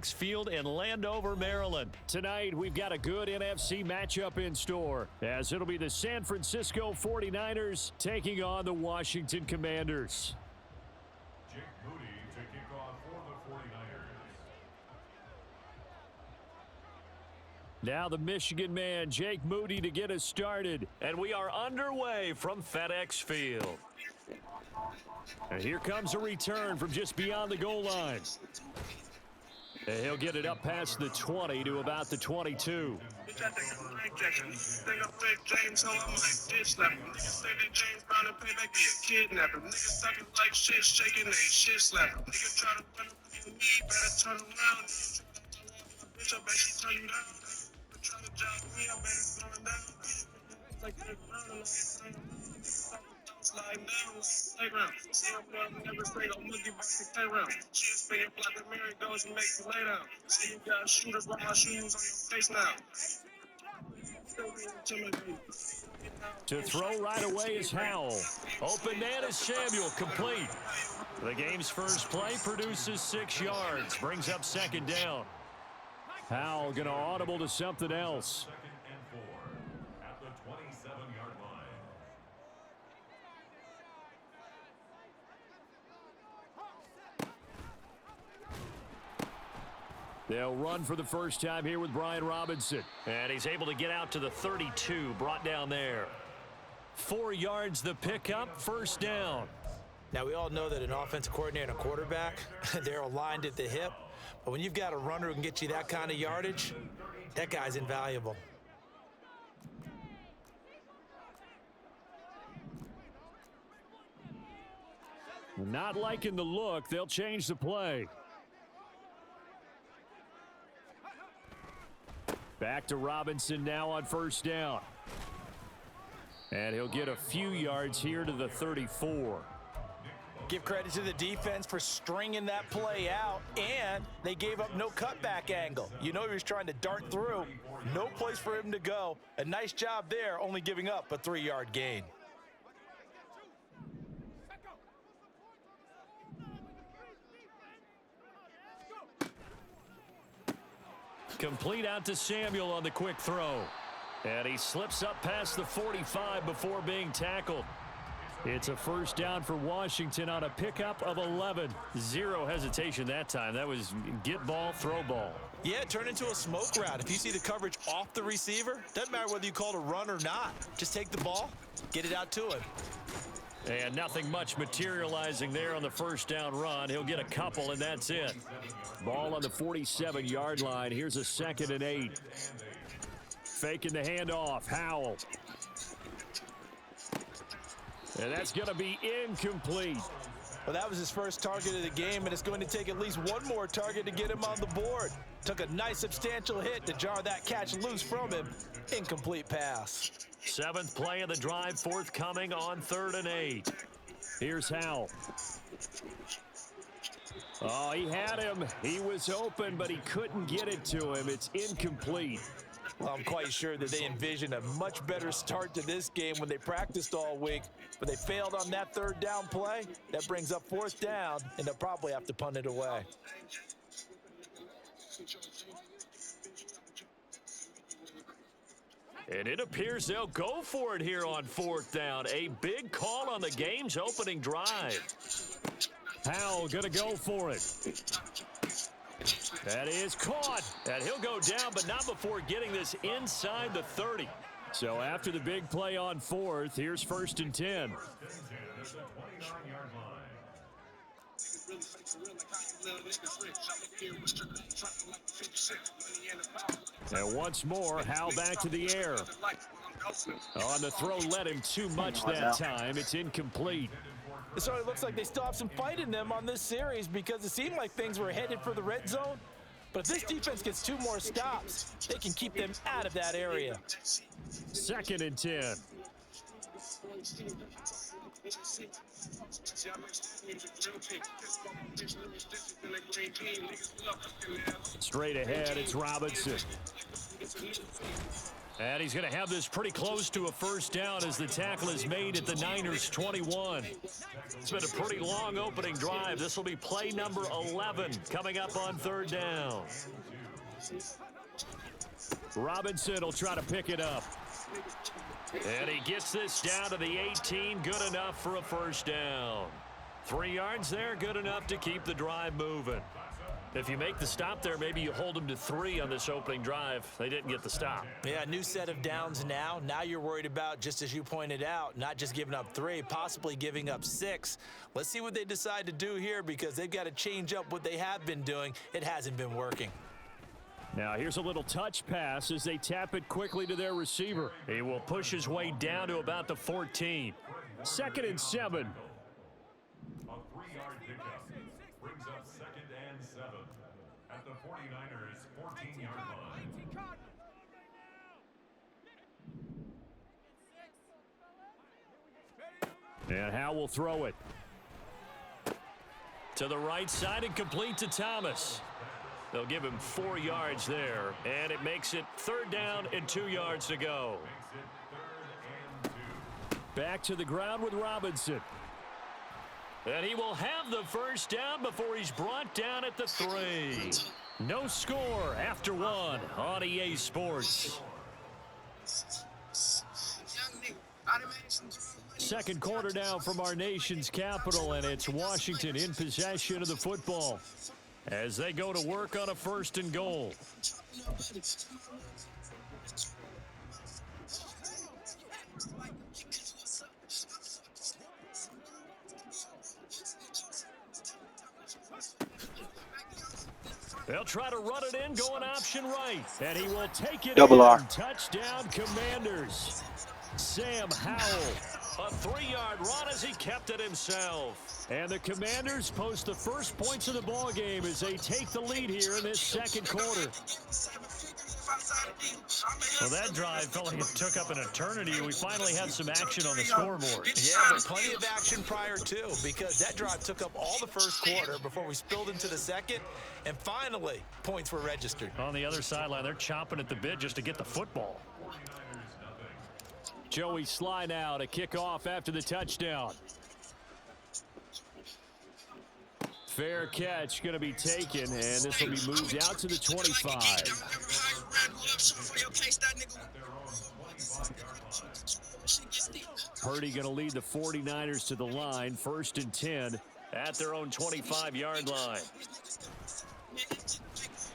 Field in Landover, Maryland. Tonight, we've got a good NFC matchup in store, as it'll be the San Francisco 49ers taking on the Washington Commanders. Jake Moody to kick off for the 49ers. Now the Michigan man, Jake Moody, to get us started. And we are underway from FedEx Field. And here comes a return from just beyond the goal line. And he'll get it up past the 20 to about the 22. To throw right away is Howell. Open man is Samuel, complete. The game's first play produces 6 yards, brings up second down. Howell going to audible to something else. 2nd and 4 at the 27-yard line. They'll run for the first time here with Brian Robinson. And he's able to get out to the 32, brought down there. 4 yards the pickup, first down. Now, we all know that an offensive coordinator and a quarterback, they're aligned at the hip. But when you've got a runner who can get you that kind of yardage, that guy's invaluable. Not liking the look, they'll change the play. Back to Robinson now on first down. And he'll get a few yards here to the 34. Give credit to the defense for stringing that play out, and they gave up no cutback angle. You know he was trying to dart through. No place for him to go. A nice job there, only giving up a 3-yard gain. Complete out to Samuel on the quick throw. And he slips up past the 45 before being tackled. It's a first down for Washington on a pickup of 11. Zero hesitation that time. That was get ball, throw ball. Yeah, it turned into a smoke route. If you see the coverage off the receiver, doesn't matter whether you call it a run or not. Just take the ball, get it out to him. And nothing much materializing there on the first down run. He'll get a couple, and that's it. Ball on the 47-yard line. Here's a 2nd and 8. Faking the handoff. Howell. And that's going to be incomplete. Well, that was his first target of the game, and it's going to take at least one more target to get him on the board. Took a nice substantial hit to jar that catch loose from him. Incomplete pass. 7th play of the drive, forthcoming on 3rd and 8. Here's Howell. Oh, he had him. He was open, but he couldn't get it to him. It's incomplete. Well, I'm quite sure that they envisioned a much better start to this game when they practiced all week, but they failed on that 3rd down play. That brings up 4th down, and they'll probably have to punt it away. And it appears they'll go for it here on 4th down. A big call on the game's opening drive. Howell going to go for it. That is caught. And he'll go down, but not before getting this inside the 30. So after the big play on 4th, here's 1st and 10. And once more, Howell back to the air. On the throw, led him too much that time. It's incomplete. It certainly looks like they still have some fight in them on this series because it seemed like things were headed for the red zone. But if this defense gets 2 more stops, they can keep them out of that area. 2nd and 10. Straight ahead, it's Robinson. And he's going to have this pretty close to a first down as the tackle is made at the Niners' 21. It's been a pretty long opening drive. This will be play number 11 coming up on third down. Robinson will try to pick it up. And he gets this down to the 18. Good enough for a first down. 3 yards there, good enough to keep the drive moving. If you make the stop there, maybe you hold them to 3 on this opening drive. They didn't get the stop. Yeah, new set of downs now. Now you're worried about, just as you pointed out, not just giving up 3, possibly giving up 6. Let's see what they decide to do here because they've got to change up what they have been doing. It hasn't been working. Now here's a little touch pass as they tap it quickly to their receiver. He will push his way down to about the 14. 2nd and 7. A 3-yard pickup brings up 2nd and 7 at the 49ers' 14-yard line. And Howe will throw it. To the right side and complete to Thomas. They'll give him 4 yards there, and it makes it 3rd down and 2 yards to go. Back to the ground with Robinson. And he will have the first down before he's brought down at the 3. No score after 1 on EA Sports. Second quarter now from our nation's capital, and it's Washington in possession of the football as they go to work on a 1st and goal. They'll try to run it in, going option right, and he will take it Double in. R. Touchdown, Commanders. Sam Howell, a 3-yard run as he kept it himself. And the Commanders post the first points of the ball game as they take the lead here in this second quarter. Well, that drive felt like it took up an eternity. We finally have some action on the scoreboard. Yeah, but plenty of action prior to, because that drive took up all the first quarter before we spilled into the second, and finally, points were registered. On the other sideline, they're chomping at the bit just to get the football. Joey Sly now to kick off after the touchdown. Fair catch going to be taken, and this will be moved out to the 25. Purdy going to lead the 49ers to the line, 1st and 10 at their own 25-yard line.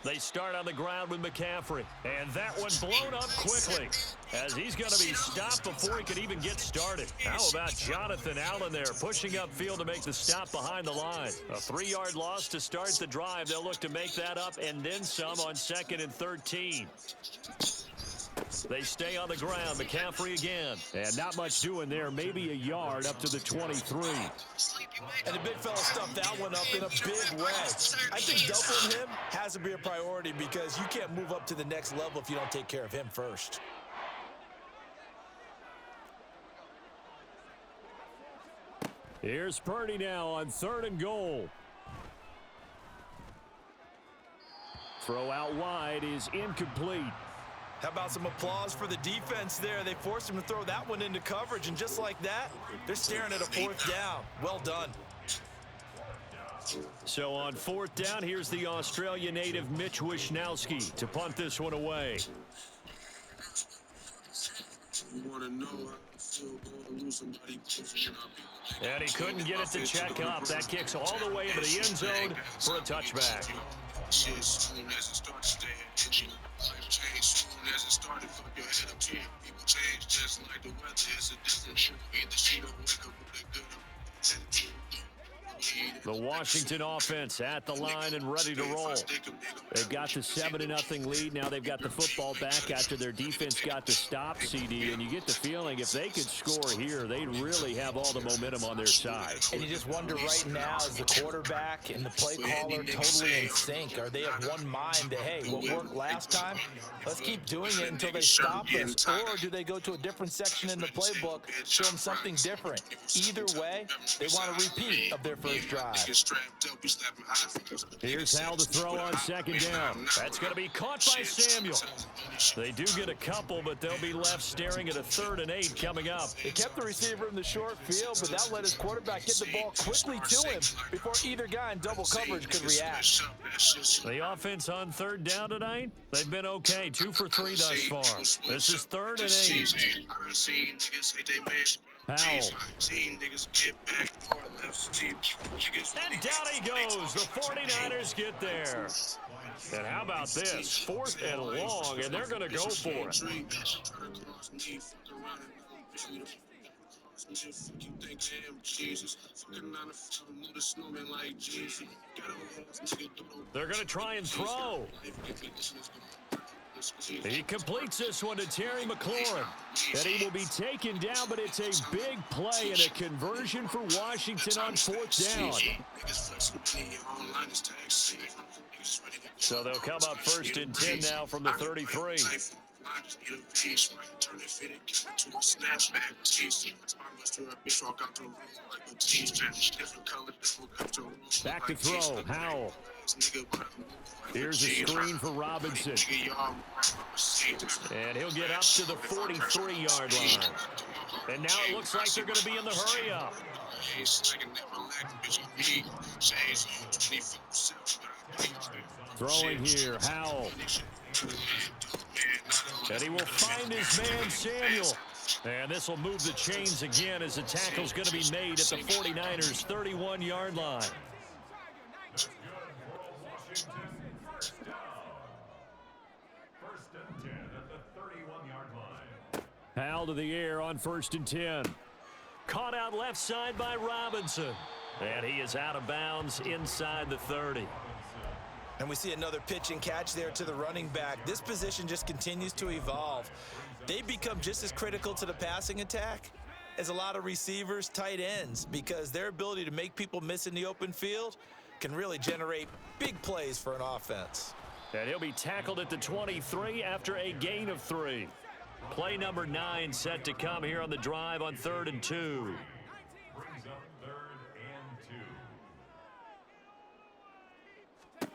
They start on the ground with McCaffrey, and that one blown up quickly as he's going to be stopped before he could even get started. How about Jonathan Allen there pushing upfield to make the stop behind the line? A 3-yard loss to start the drive. They'll look to make that up and then some on 2nd and 13. They stay on the ground. McCaffrey again. And not much doing there. Maybe a yard up to the 23. And the big fella stuffed that one up in a big way. I think doubling him has to be a priority because you can't move up to the next level if you don't take care of him first. Here's Purdy now on 3rd and goal. Throw out wide is incomplete. How about some applause for the defense there? They forced him to throw that one into coverage, and just like that, they're staring at a 4th down. Well done. So on 4th down, here's the Australia native Mitch Wishnowski to punt this one away. And he couldn't get it to check up. That kicks all the way into the end zone for a touchback. The Washington offense at the line and ready to roll. They've got the 7-0 lead. Now they've got the football back after their defense got the stop, CD. And you get the feeling if they could score here, they'd really have all the momentum on their side. And you just wonder right now, is the quarterback and the play caller totally in sync? Are they of one mind that, hey, what worked last time, let's keep doing it until they stop us? Or do they go to a different section in the playbook, show them something different? Either way, they want a repeat of their first drive. Here's Hal to throw on second down. That's going to be caught by Samuel. They do get a couple, but they'll be left staring at a 3rd and 8 coming up. They kept the receiver in the short field, but that let his quarterback get the ball quickly to him before either guy in double coverage could react. The offense on 3rd down tonight, they've been okay. 2 for 3 thus far. This is 3rd and 8. Howell. And down he goes. The 49ers get there. And how about this? 4th and long, and they're going to go for it. They're going to try and throw. He completes this one to Terry McLaurin. And he will be taken down, but it's a big play and a conversion for Washington on 4th down. So they'll come up 1st and 10 now from the 33. Back to throw, Howell. Here's a screen for Robinson. And he'll get up to the 43-yard line. And now it looks like they're going to be in the hurry-up. Throwing here, Howell. And he will find his man, Samuel. And this will move the chains again as the tackle's going to be made at the 49ers' 31-yard line. Howell to the air on 1st and 10. Caught out left side by Robinson. And he is out of bounds inside the 30. And we see another pitch and catch there to the running back. This position just continues to evolve. They become just as critical to the passing attack as a lot of receivers, tight ends, because their ability to make people miss in the open field can really generate big plays for an offense. And he'll be tackled at the 23 after a gain of 3. Play number 9 set to come here on the drive on 3rd and 2. Brings up 3rd and 2.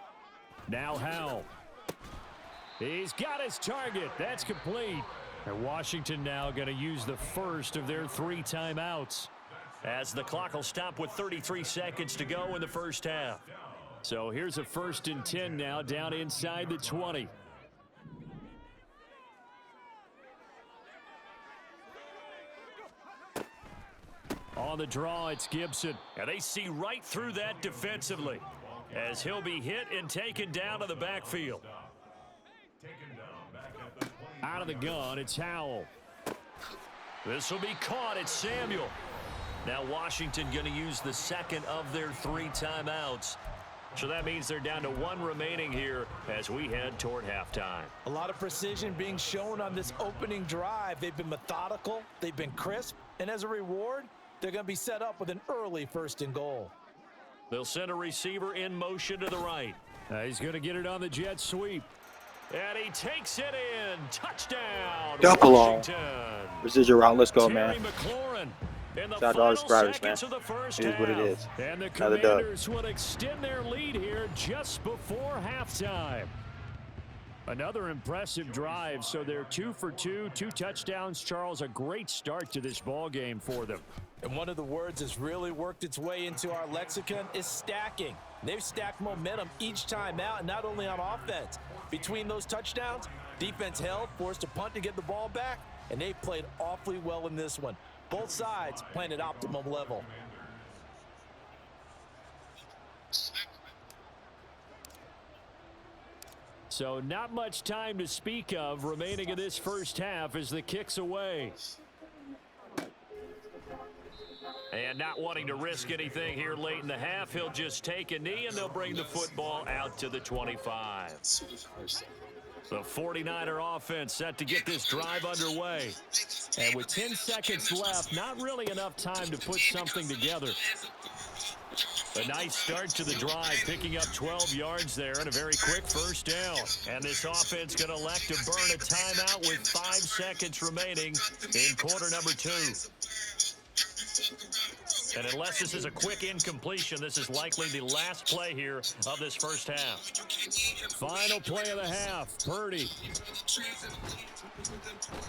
Now Howell. He's got his target. That's complete. And Washington now going to use the first of their 3 timeouts, as the clock will stop with 33 seconds to go in the first half. So here's a 1st and 10 now down inside the 20. On the draw, it's Gibson. And they see right through that defensively, as he'll be hit and taken down to the backfield. Out of the gun, it's Howell. This will be caught. It's Samuel. Now Washington going to use the second of their 3 timeouts. So that means they're down to 1 remaining here as we head toward halftime. A lot of precision being shown on this opening drive. They've been methodical. They've been crisp. And as a reward, they're going to be set up with an early 1st and goal. They'll send a receiver in motion to the right. He's going to get it on the jet sweep. And he takes it in. Touchdown, Washington. Residual route. Let's go, Terry man. McLaurin in the Shout out to all the final subscribers, man. seconds of the first It is what it half. is. And the Another dub. Commanders will extend their lead here just before halftime. Another impressive drive. So they're 2 for 2, 2 touchdowns. Charles, a great start to this ball game for them. And one of the words that's really worked its way into our lexicon is stacking. They've stacked momentum each time out, and not only on offense. Between those touchdowns, defense held, forced a punt to get the ball back, and they played awfully well in this one. Both sides playing at optimum level. So not much time to speak of remaining in this first half as the kick's away. And not wanting to risk anything here late in the half, he'll just take a knee and they'll bring the football out to the 25. The 49er offense set to get this drive underway. And with 10 seconds left, not really enough time to put something together. A nice start to the drive, picking up 12 yards there and a very quick first down. And this offense going to elect to burn a timeout with 5 seconds remaining in quarter number 2. And unless this is a quick incompletion, this is likely the last play here of this first half. Final play of the half. Purdy.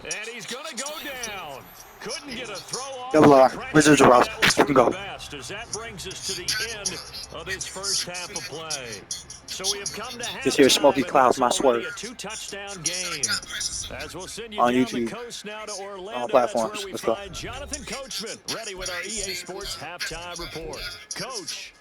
And he's going to go down. Couldn't get a throw off. Double R. Wizards are out. Let's fucking go. As that brings us to the end of this first half of play. So we have come to halftime. This here Smoky Clouds, my swerve. A 2-touchdown game. As we'll send you on down YouTube, the coast now to Orlando. all platforms. That's where we Let's go. find Jonathan Coachman ready with our EA Sports halftime report. Coach.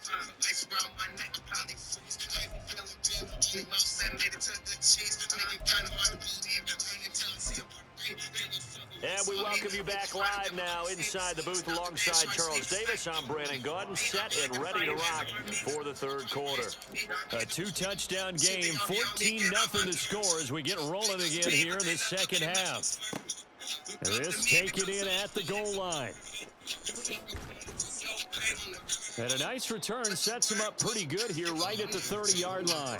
And we welcome you back live now inside the booth alongside Charles Davis. I'm Brandon Gordon, set and ready to rock for the third quarter. A 2-touchdown game, 14-0 the score as we get rolling again here in the second half. This taken in at the goal line. And a nice return sets him up pretty good here right at the 30-yard line.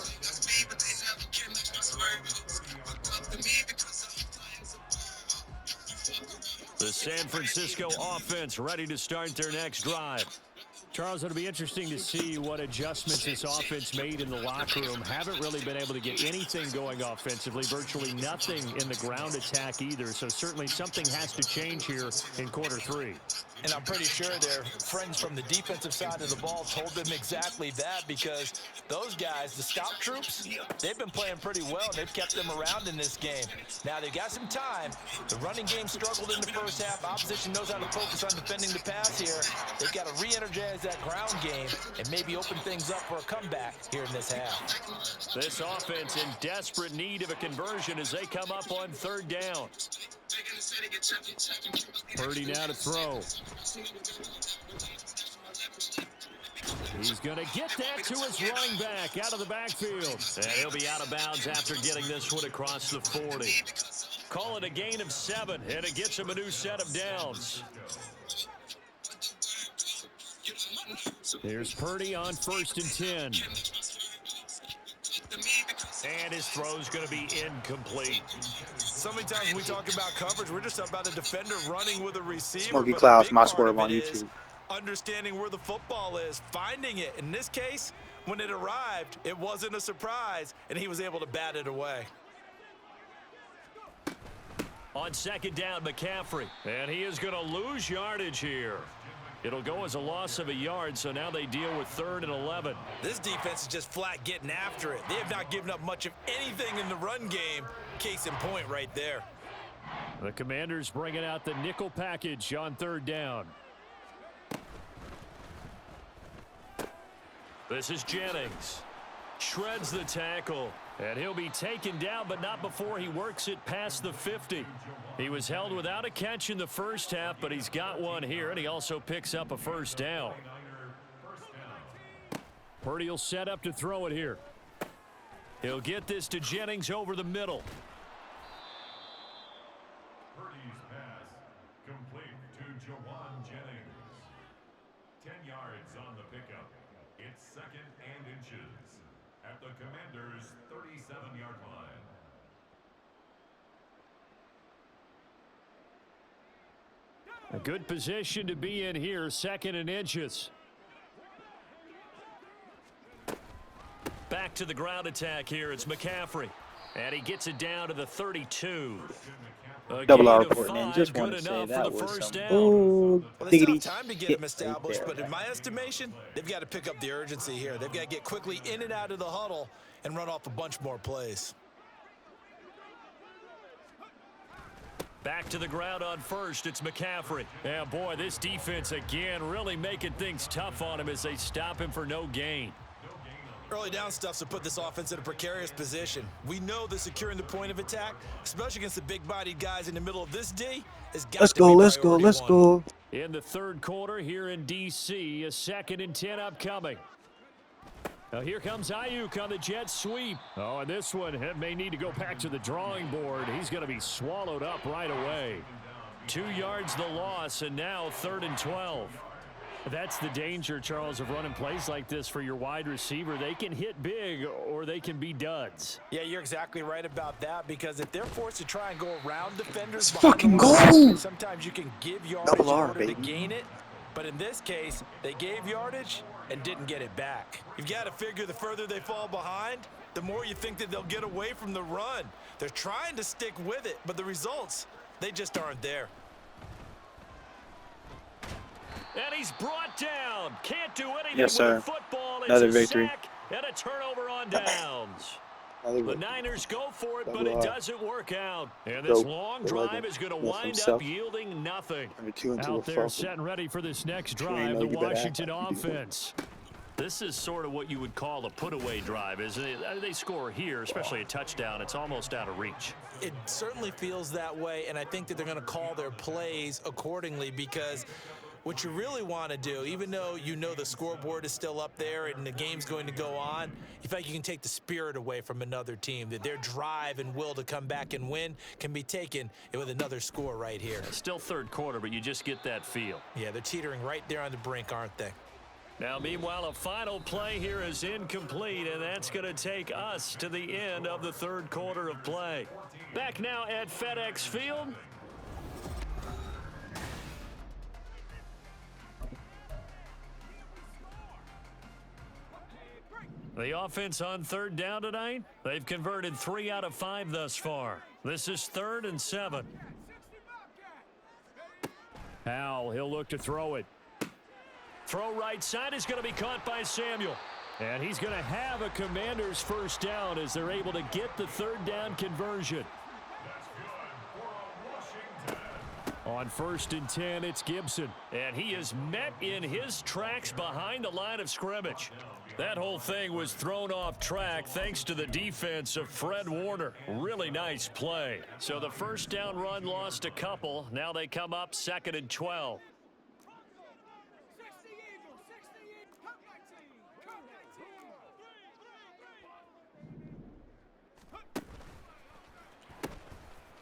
The San Francisco offense ready to start their next drive. Charles, it'll be interesting to see what adjustments this offense made in the locker room. Haven't really been able to get anything going offensively, virtually nothing in the ground attack either. So certainly something has to change here in quarter three. And I'm pretty sure their friends from the defensive side of the ball told them exactly that, because those guys, the stop troops, they've been playing pretty well. They've kept them around in this game. Now they've got some time. The running game struggled in the first half. Opposition knows how to focus on defending the pass here. They've got to re-energize that ground game and maybe open things up for a comeback here in this half. This offense in desperate need of a conversion as they come up on third down. Purdy now to throw. He's going to get that to his running back out of the backfield. And he'll be out of bounds after getting this one across the 40. Call it a gain of 7, and it gets him a new set of downs. There's Purdy on 1st and 10. And his throw's going to be incomplete. So many times when we talk about coverage, we're just about a defender running with a receiver. Smoky but Clouds, a big my part swerve of it on is YouTube. understanding where the football is, finding it. In this case, when it arrived, it wasn't a surprise, and he was able to bat it away. On second down, McCaffrey. And he is going to lose yardage here. It'll go as a loss of a yard, so now they deal with 3rd and 11. This defense is just flat getting after it. They have not given up much of anything in the run game. Case in point right there. The Commanders bringing out the nickel package on 3rd down. This is Jennings. Shreds the tackle. And he'll be taken down, but not before he works it past the 50. He was held without a catch in the first half, but he's got one here, and he also picks up a first down. Purdy will set up to throw it here. He'll get this to Jennings over the middle. Purdy's pass complete to Jawan Jennings. 10 yards on the pickup. It's 2nd and inches at the Commanders' 37-yard line. A good position to be in here, 2nd and inches. Back to the ground attack here. It's McCaffrey. And he gets it down to the 32. Double R reporting in. Just want to say that was some Well, they still diggity have time to get him hit established, right but there. in my estimation, they've got to pick up the urgency here. They've got to get quickly in and out of the huddle and run off a bunch more plays. Back to the ground on 1st. It's McCaffrey. Yeah, boy, this defense again really making things tough on him as they stop him for no gain. Early down stuff's to put this offense in a precarious position. We know that securing the point of attack, especially against the big-bodied guys in the middle of this D, has got to be Let's go. priority one. In the 3rd quarter here in D.C., a 2nd and 10 upcoming. Now here comes Ayuk on the jet sweep. Oh, and this one may need to go back to the drawing board. He's going to be swallowed up right away. 2 yards the loss, and now 3rd and 12. That's the danger, Charles, of running plays like this for your wide receiver. They can hit big or they can be duds. Yeah, you're exactly right about that, because if they're forced to try and go around defenders, Let's fucking go! sometimes you can give Double yardage in R, order to baby. gain it. But in this case, they gave yardage and didn't get it back. You've got to figure the further they fall behind, the more you think that they'll get away from the run. They're trying to stick with it, but the results, they just aren't there. And he's brought down. Can't do anything Yes, sir. with the football. It's Another a victory. sack and a turnover on downs. The Niners go for it, but Double it R. doesn't work out. And this Dope. long They drive like is going to him. wind Himself. up yielding nothing. Out there setting ready for this next You drive, know the you better act Washington like you do. offense. This is sort of what you would call a put-away drive, isn't it? They score here, especially a touchdown. It's almost out of reach. It certainly feels that way, and I think that they're going to call their plays accordingly, because what you really want to do, even though you know the scoreboard is still up there and the game's going to go on, you feel like you can take the spirit away from another team, that their drive and will to come back and win can be taken with another score right here. Still third quarter, but you just get that feel. Yeah, they're teetering right there on the brink, aren't they? Now, meanwhile, a final play here is incomplete, and that's going to take us to the end of the third quarter of play. Back now at FedEx Field. The offense on third down tonight, they've converted 3 out of 5 thus far. This is 3rd and 7. Howell, he'll look to throw it. Throw right side is going to be caught by Samuel. And he's going to have a Commander's first down as they're able to get the third down conversion. On 1st and 10, it's Gibson. And he is met in his tracks behind the line of scrimmage. That whole thing was thrown off track thanks to the defense of Fred Warner. Really nice play. So the first down run lost a couple. Now they come up 2nd and 12.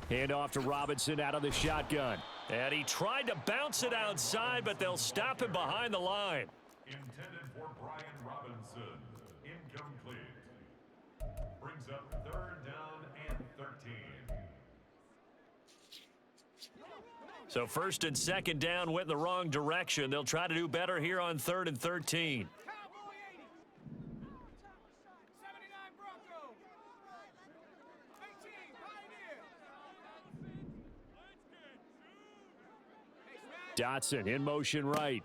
Hand off to Robinson out of the shotgun. And he tried to bounce it outside, but they'll stop him behind the line. Intended for Brian Robinson. Incomplete. Brings up 3rd down and 13. So 1st and 2nd down went the wrong direction. They'll try to do better here on 3rd and 13. Dotson in motion right.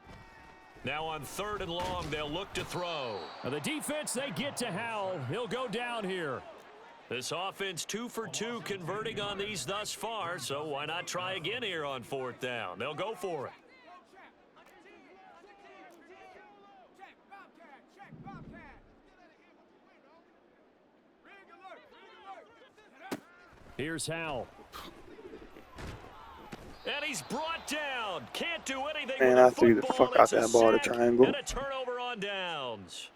Now on 3rd and long, they'll look to throw. Now the defense, they get to Howell. He'll go down here. This offense 2 for 2 converting on these thus far, so why not try again here on 4th down? They'll go for it. Here's Howell. And he's brought down. Can't do anything Man, with I the threw the football. fuck out It's a that ball to sack triangle. and a turnover on downs.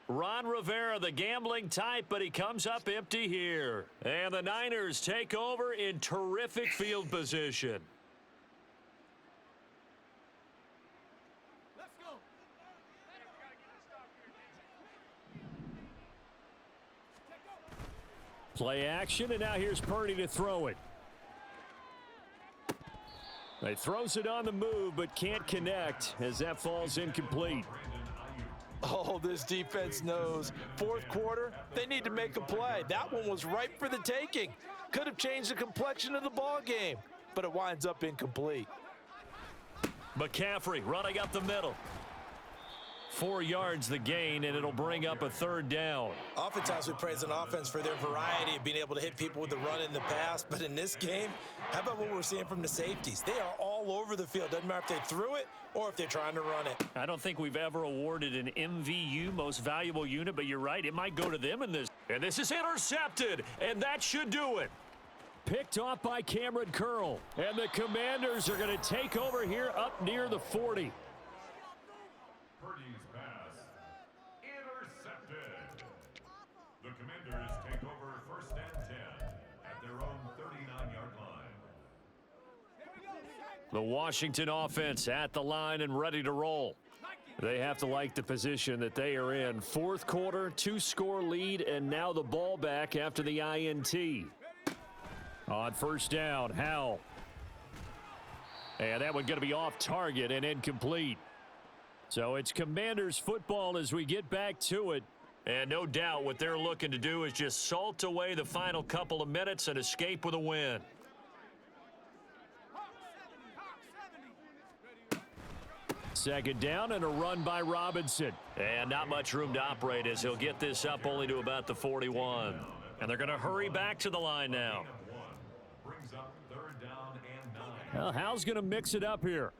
Ron Rivera, the gambling type, but he comes up empty here. And the Niners take over in terrific field position. Play action, and now here's Purdy to throw it. He throws it on the move, but can't connect as that falls incomplete. Oh, this defense knows. 4th quarter, they need to make a play. That one was ripe for the taking. Could have changed the complexion of the ball game, but it winds up incomplete. McCaffrey running up the middle. 4 yards the gain, and it'll bring up a 3rd down. Oftentimes we praise an offense for their variety of being able to hit people with the run in the pass, but in this game, how about what we're seeing from the safeties? They are all over the field. Doesn't matter if they threw it or if they're trying to run it. I don't think we've ever awarded an MVU, most valuable unit, but you're right, it might go to them in this. And this is intercepted, and that should do it. Picked off by Cameron Curl. And the Commanders are going to take over here up near the 40. Purdy's pass intercepted. The Commanders take over 1st and 10 at their own 39-yard line. The Washington offense at the line and ready to roll. They have to like the position that they are in. 4th quarter, 2-score lead, and now the ball back after the INT. On 1st down, Howell. And that one going to be off target and incomplete. So it's Commanders football as we get back to it. And no doubt what they're looking to do is just salt away the final couple of minutes and escape with a win. Second down and a run by Robinson. And not much room to operate as he'll get this up only to about the 41. And they're going to hurry back to the line now. Brings up 3rd down and 9. Well, Hal's going to mix it up here.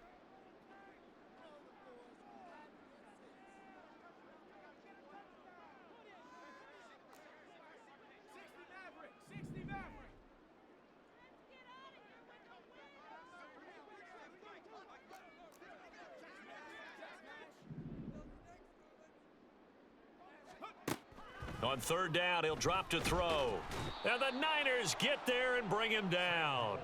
On 3rd down, he'll drop to throw. And the Niners get there and bring him down.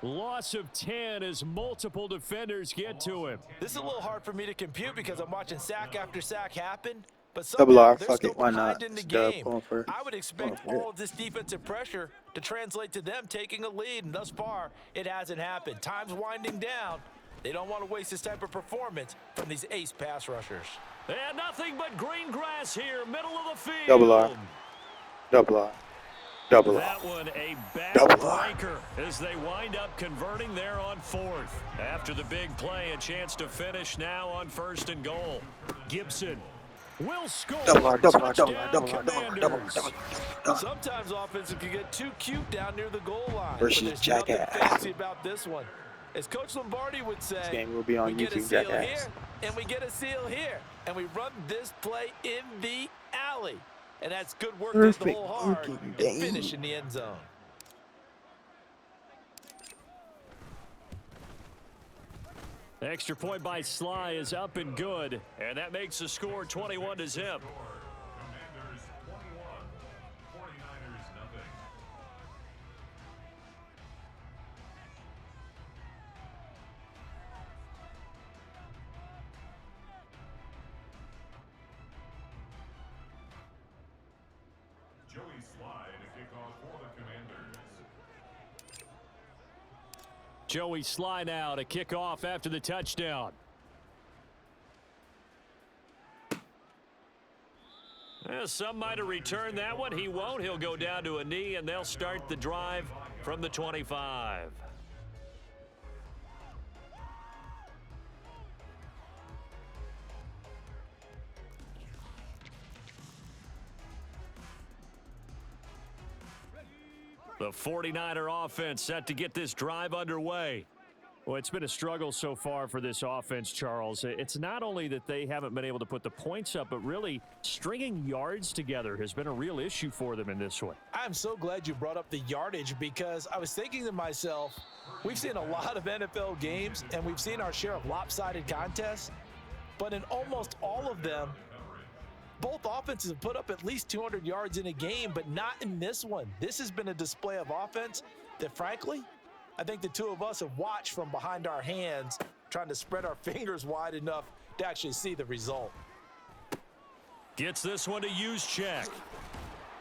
Loss of 10 as multiple defenders get to him. This is a little hard for me to compute because I'm watching sack after sack happen. But Double somehow R, they're fuck still it, why behind not? in the It's dub, game. going for- I would expect going for all it. of this defensive pressure to translate to them taking a lead, and thus far, it hasn't happened. Time's winding down. They don't want to waste this type of performance from these ace pass rushers. And nothing but green grass here, middle of the field. Double R. Double R. Double R. That one a Double R. backbreaker as they wind up converting there on 4th. After the big play, a chance to finish now on 1st and goal. Gibson will score. Double R, double R, double R, Touchdown, double R, double R, double R, Commanders. double R. Sometimes offenses can get too cute down near the goal line. Versus but there's Jackass. nothing fancy about this one. As Coach Lombardi would say, This game will be on we get a YouTube, seal Jackass. here, and we get a seal here. And we run this play in the alley. And that's good work against the Perfect whole hard working and game. finish in the end zone. Extra point by Sly is up and good. And that makes the score 21-0. Commanders 21, 49ers nothing. Joey Slide to kick off for the Commanders. Joey Sly now to kick off after the touchdown. Some might have returned that one. He won't. He'll go down to a knee, and they'll start the drive from the 25. The 49er offense set to get this drive underway. Well, it's been a struggle so far for this offense, Charles. It's not only that they haven't been able to put the points up, but really stringing yards together has been a real issue for them in this one. I'm so glad you brought up the yardage because I was thinking to myself, we've seen a lot of NFL games and we've seen our share of lopsided contests, but in almost all of them, both offenses have put up at least 200 yards in a game, but not in this one. This has been a display of offense that, frankly, I think the two of us have watched from behind our hands, trying to spread our fingers wide enough to actually see the result. Gets this one to use check.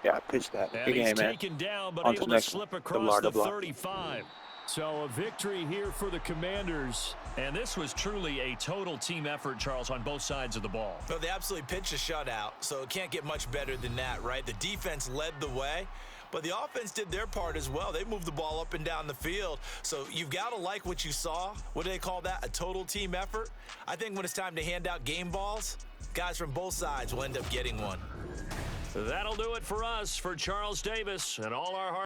Yeah, pitch that. And Big he's game, man. taken down, but On to able the to next slip one. across the Double R. 35. So a victory here for the Commanders. And this was truly a total team effort, Charles, on both sides of the ball. No, they absolutely pitched a shutout, so it can't get much better than that, right? The defense led the way, but the offense did their part as well. They moved the ball up and down the field, so you've got to like what you saw. What do they call that? A total team effort? I think when it's time to hand out game balls, guys from both sides will end up getting one. That'll do it for us. For Charles Davis and all our hard